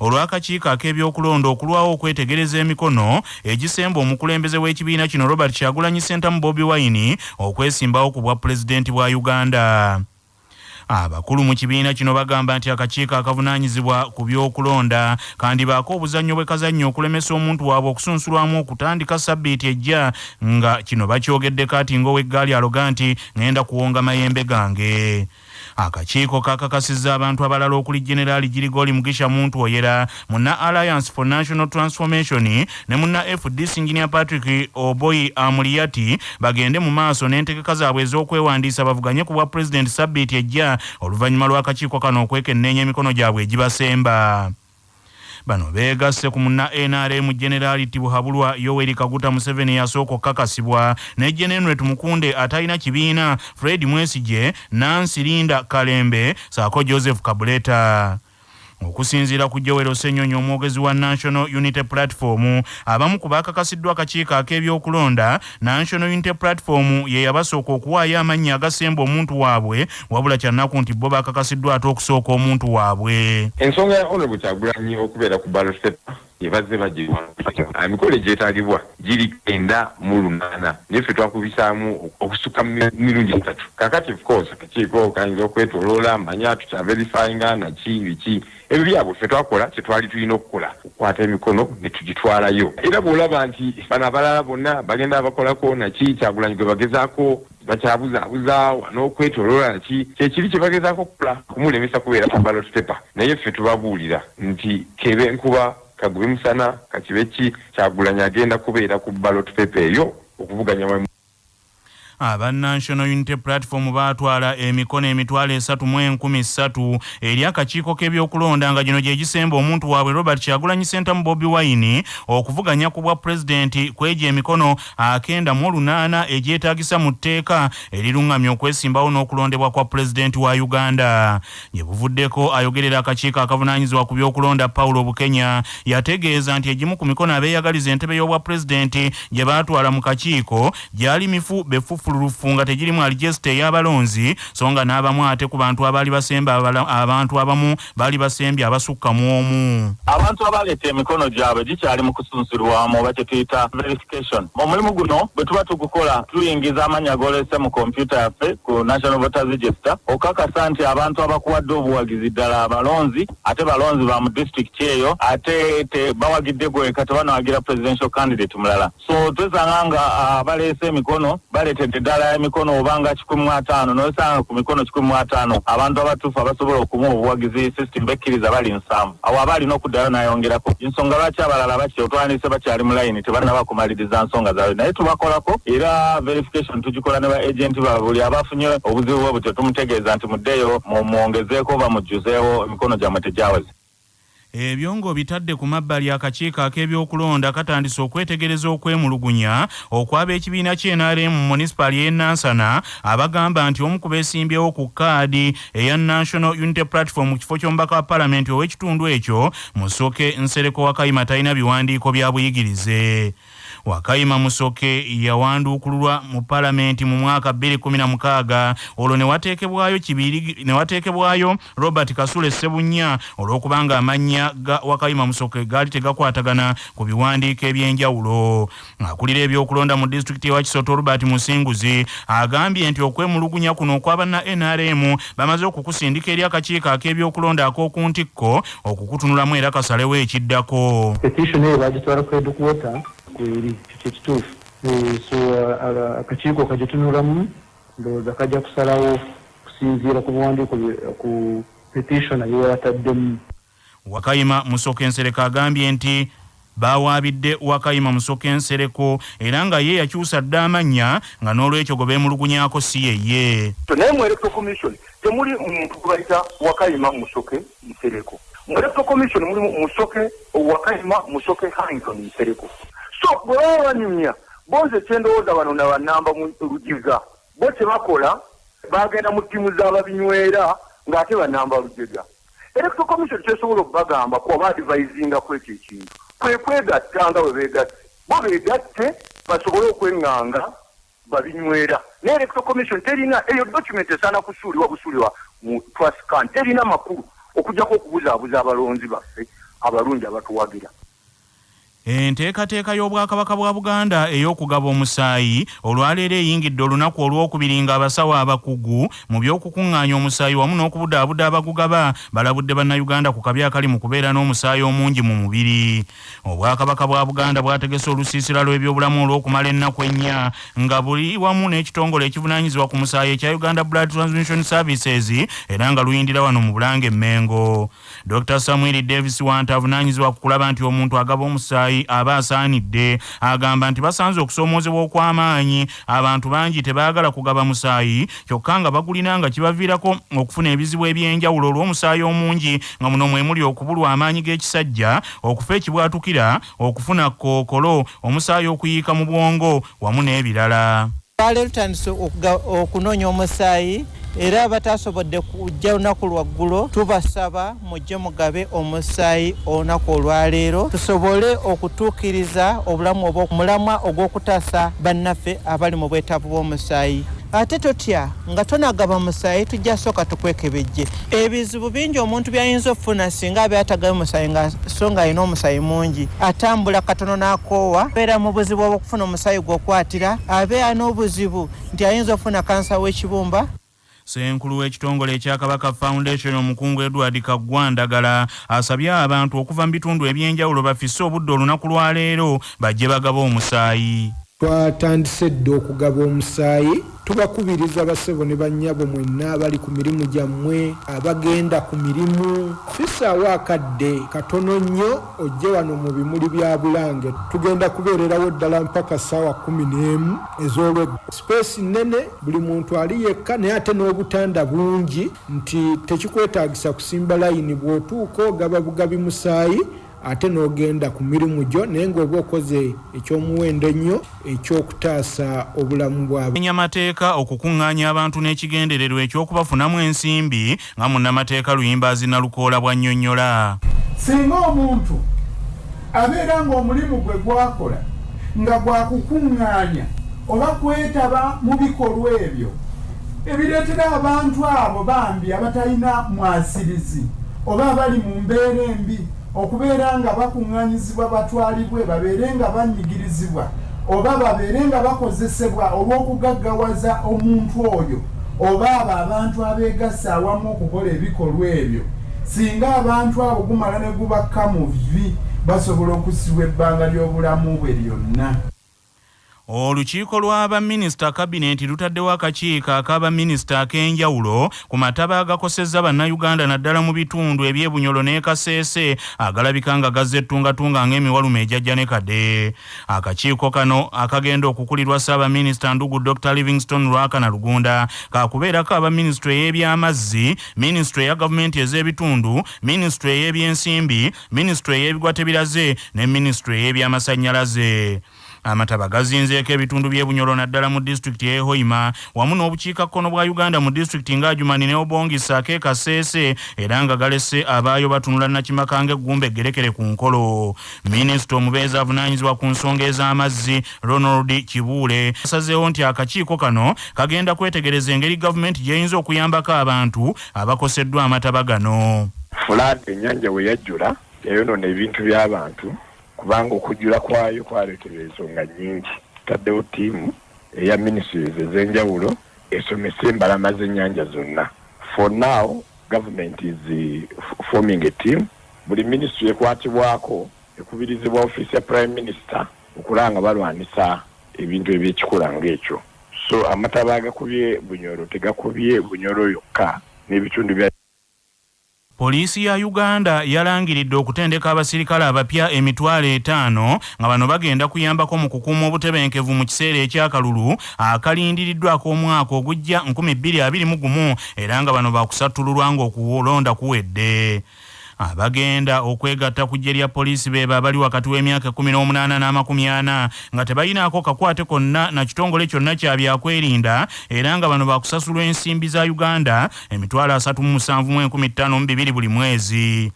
olw'akakiiko ak'ebyokulonda okulwawo okwetegereza emikono egisemba omukulembeze w'ekibiina kino Robert Kyagulanyi Ssentamu Bobi Wine okwesimbawo ku bwa pulezidenti bwa Uganda. Abakulu mu kibiina kino bagamba nti akakiiko akavunaanyizibwa ku by'okulonda kandi baako obuzannyo bwe kazannyo okulemesa omuntu waabwe okusunsulwamu okutandika sabbiiti ejja nga kino bakyogedde kati ng'ow'eggaali aloga nti ngenda kuwonga mayembe gange. Akakiiko kakakasizza abantu abalala okuli Generali Girigoli Mugisha Muntu Oyera, munna Alliance for National Transformation ne munna FDC Engineer Patrick Oboyi Amuliyati bagende mu maaso n'entegeka zaabwe ez'okwewandiisa bavuganye ku bwa President sabbiiti ejja oluvannyuma lw'akakiiko kano okwekenneenya emikono gyabwe egibasemba. Bano beegasse ku munna NRM Generali Tibuhabulwa Yoweri Kaguta Museveni yasooka okukakasibwa ne General Tumukunde atalina kibiina Fred Mwesigye, Nancy Linda Kalembe saako Joseph Kabuleta. Okusinziira ku Joel Osenyonyi omwogezi wa National Unity Platform, abamu ku baakakasiddwa akakiiko ak'ebyokulonda National Unity Platform ye yabasooka okuwaayo amannya agasemba omuntu waabwe wabula kyannaku nti bo baakakasiddwa ate okusooka omuntu waabwe. Ensonga ya Honorable Kyagulanyi okubeera ku ballot paper yebaze bagiwa emikolo gyetaagibwa giri 9 neffe twakubisaamu okusukka mirundi 3. Kakati of course akakiiko kayinza okwetoloola manya tukyaverifyinga naki biki ebyo byabwe ffe twakola kyetwali tulina okukola okukwata emikono ne tugitwalayo. Era bw'olaba nti bano abalala bonna bagenda abakolako naki Kyagulanyi gwe bagezaako bakyabuzaabuza wano okwetoloola naki kyekiri kye bagezaako okukola kumulemesa kubeera ku ballot paper, naye ffe tubabuulira nti kebe enkuba kagube musana kakibeki Kyagulanyi agenda kubeera ku ballot paper eyo okuvuganya. Aba National Unity Platform baatwala emikono emitwalo 3,13 eri akakiiko k'ebyokulonda nga gino gye gisemba omuntu waabwe Robert Kyagulanyi Ssentamu Bobi Wine okuvuganya ku bwa pulezidenti kw'egyo emikono 98 egyetaagisa mu tteeka eriruŋŋamya okwesimbawo n'okulondebwa kwa pulezidenti wa Uganda. Gye buvuddeko ayogerera akakiiko akavunaanyizibwa ku byokulonda Paulo Bukenya yategeeza nti egimu ku mikono abeeyagaliza entebe y'obwa pulezidenti gye baatwala mu kakiiko gyali mifu befufu nga tegirimu alijeste y'abalonzi songa n'abamu ate ku bantu abaali basemba abantu abamu baali basembye abasukka mu omu. Abantu abaleeta emikono gyabwe gikyali mu kusunsulwamu oba kye tuyita verification. Omulimu guno bwe tuba tugukola tuyingiza amannya g'olese mu kompyuta yaffe ku National Voters Register okakasa nti abantu abakuwadde obuwagizi ddala abalonzi ate balonzi ba mu district eyo ate bawagidde gweka tebanawagira presidential candidate mulala. So twesanga nga abaleese emikono baleetedde ddala emikono obanga 15 n'osanga ku mikono 15 abantu abatuufu abasobola okumuwa obuwagizi system bekkiriza bali 7. Awo abalina okuddayo n'ayongerako. Ensonga lwaki abalala otwanise bakyali mu layini tebannaba kumaliriza nsonga zaabwe, naye tubakolako era verification tugikola ne ba agenti ba buli abafunye obuzibu bwe butyo tumutegeeza nti muddeyo mwongezeeko oba mujjuzeewo emikono gyammwe tegyawaze. Ebyongo bitadde ku mabbali akakiiko ak'ebyokulonda katandise okwetegereza okwemulugunya okw'ab'ekibiina ky'NRM mu municipal y'e Nansana abagamba nti omu ku beesimbyewo ku kaadi eya National Unity Platform mu kifo ky'omubaka wa Parliament ow'ekitundu ekyo Musoke Nsereko Wakayima talina biwandiiko bya buyigirize. Wakayima Musoke yawanduukululwa mu Parliament mu mwaka 2016 olwo ne wateekebwayo Robert Kasule Ssebunya olw'okubanga amannya ga Wakayima Musoke gaali tegakwatagana ku biwandiiko eby'enjawulo. Akulira ebyokulonda mu district ewa Kisoto Robert Musinguzi agambye nti okwemulugunya kuno okw'abanna NRM bamaze okukusindika eri akakiiko ak'ebyokulonda ak'okuntikko okukutunulamu era kasalewo ekiddako. Petition eyo bagitwala ku headquarter kweri kituufu. So akakiiko kagitunulamu ndowooza kajja kusalawo kusinziira ku buwandiiko ku petition eyo yataddemu. Wakayima Musoke Nsereko agambye nti bawaabidde Wakayima Musoke Nsereko era nga ye yakyusa dda amannya nga n'olwekyo gwe beemulugunyaako si yeye. Naye mu Electoral Commission temuli omuntu gwe bayita Wakayima Musoke Nsereko. Mu Electoral Commission mulimu Musoke Wakayima Musoke Harrington Nsereko. So bwe baba banyumya bonze kyendowooza bano na bannamba mu Lujiga bo tebakola bagenda mu ttiimu z'ababinywera ng'ate bannamba Lujega. Electoral Commission kyesobola okubagamba kuba advisinga kwekyo ekintu kwegatta nga bwe beegatte bo beegatte basobole okweŋŋanga babinywera. Ne Electoral Commission terina eyo document esaana kusuulibwa busuulibwa mu Trust Can terina makulu okujjako okubuzaabuza abalonzi baffe abalungi abatuwagira. Enteekateeka y'Obwakabaka bwa Buganda ey'okugaba omusaayi olwaleero eyingidde olunaku olw'okubiri ng'abasawo abakugu mu by'okukuŋŋaanya omusaayi wamu n'okubudaabuda abagugaba balabudde bannayuganda ku kabi akali mu kubeera n'omusaayi omungi mu mubiri. Obwakabaka bwa Buganda bwategese olusiisira lw'ebyobulamu olw'okumala ennaku 4 nga buli wamu n'ekitongole ekivunaanyizibwa ku musaayi ekya Uganda Blood Transfusion Services era nga luyindira wano mu Bulange Mengo. Dr. Samuel Davis Wanta avunaanyizibwa ku kulaba nti omuntu agaba omusaayi aba asaanidde, agamba nti basanze okusoomoozebwa okw'amaanyi abantu bangi tebaagala kugaba musaayi kyokka nga bagulina nga kibaviirako okufuna ebizibu eby'enjawulo olw'omusaayi omungi nga muno mwe muli okubulwa amaanyi g'ekisajja, okufa ekibwatukira, okufuna kookolo, omusaayi okuyiika mu bwongo wamu n'ebirala. Leero tutandise okunoonya omusaayi era abatasobodde kujja olunaku lwaggulo tubasaba mujje mugabe omusaayi olunaku olwaleero tusobole okutuukiriza obulamu obw'omulamwa ogw'okutaasa bannaffe abali mu bwetaavu bw'omusaayi. Ate totya nga tonagaba musaayi tujja sooka tukwekebejje. Ebizibu bingi omuntu byayinza okufuna singa abe atagabe musaayi nga so nga alina omusaayi mungi. Atambula katono n'akoowa, beera mu buzibu obw'okufuna omusaayi gw'okwatira, abeera n'obuzibu nti ayinza okufuna kansa w'ekibumba. Ssenkulu w'ekitongole ekya Kabaka Foundation omukungu Edward Kaggwandagala asabye abantu okuva mu bitundu eby'enjawulo bafisse obudde olunaku lwaleero bajje bagaba omusaayi. Twatandise dde okugaba omusaayi, tubakubiriza bassebo ne bannyabo mwenna abali ku mirimu gyammwe, abagenda ku mirimu, fisaawo akadde katono nnyo ojje wano mu bimuli bya Bulange. Tugenda kubeererawo ddala mpaka ssaawa 11 ez'olweggulo. Space nnene, buli muntu ali yekka naye ate n'obutanda bungi nti tekikwetaagisa kusimba layini bw'otuuka ogaba bugabi musaayi ate n'ogenda ku mirimu gyo naye ng'oba okoze eky'omuwendo ennyo eky'okutaasa obulamu bwabwe. Enyamateeka okukuŋŋaanya abantu n'ekigendererwa eky'okubafunamu ensimbi nga munnamateeka Luyimbazi Nalukoola bw'annyonnyola. Singa omuntu abeera ng'omulimu gwe gwakola nga gwakukuŋŋaanya oba kwetaba mu bikolwa ebyo ebireetera abantu abo bambi abatalina mwasirizi oba abali mu mbeera embi okubeera nga bakuŋŋaanyizibwa batwalibwe babeere nga bannyigirizibwa oba babeere nga bakozesebwa olw'okugaggawaza omuntu oyo oba abo abantu abeegasse awamu okukola ebikolwa ebyo. Singa abantu abo gumala ne gubakka mu vvi basobola okusibwa ebbanga ly'obulamu bwe lyonna. Olukiiko lw'abaminisita kabineeti lutaddewo akakiiko ak'abaminisita ak'enjawulo ku mataba agakosezza bannayuganda naddala mu bitundu eby'Ebunyolo ne Kaseese agalabika nga gazza ettungatunga ng'emiwalume ejjajja ne kadde. Akakiiko kano akagenda okukulirwa Ssaabaminisita Ndugu Dr. Livingstone Lwakana Lugunda kaakubeerako abaminisitule ey'ebyamazzi, minisitule eya gavumenti ez'ebitundu, minisitule ey'ebyensimbi, minisitule ey'ebigwate biraze ne minisitule ey'ebyamasannyalaze. Amataba gazinzeeko ebitundu by'Ebunyolo naddala mu disitulikiti y'e Hoima wamu n'obukiikakkono bwa Uganda mu disitulikiti ng'Ajumani ne Obongisa ake Kaseese era nga galese abaayo batunula Nakimakanga eggumba eggerekere ku nkolo. Minisita omubeezi avunaanyizibwa ku nsonga ez'amazzi Ronald Kibuule asazeewo nti akakiiko kano kagenda kwetegereza engeri gavumenti gy'eyinza okuyambako abantu abakoseddwa amataba gano. Fulaati ennyanja we yajjula yayonoona ebintu by'abantu kubanga okujjula kwayo kwaleetera ensonga nnyingi. Taddewo ttiimu eya ministries ez'enjawulo esomesa embalama z'ennyanja zonna. For now, government is forming a team. Buli ministry ekwatibwako ekubirizibwa office ya prime minister okulanga balwanisa ebintu ebyekikola ng'ekyo. So amataba agakubye Bunyoro tegakubye Bunyoro yokka n'ebitundu bya Poliisi ya Uganda yalangiridde okutendeka abasirikale abapya emitwalo 5 nga bano bagenda kuyambako mu kukuuma obutebenkevu mu kiseera ekyakalulu akalindiriddwa ak'omwaka ogujja 2021 era nga bano bakusattululwa ng'okulonda kuwedde. Abagenda okwegatta ku ggye lya poliisi be abali wakati w'emyaka 18 n'40 nga tebalinaako kakwate konna na kitongole kyonna kya byakwerinda era nga bano bakusasulwa ensimbi za Uganda emitwalo 37,552 buli mwezi.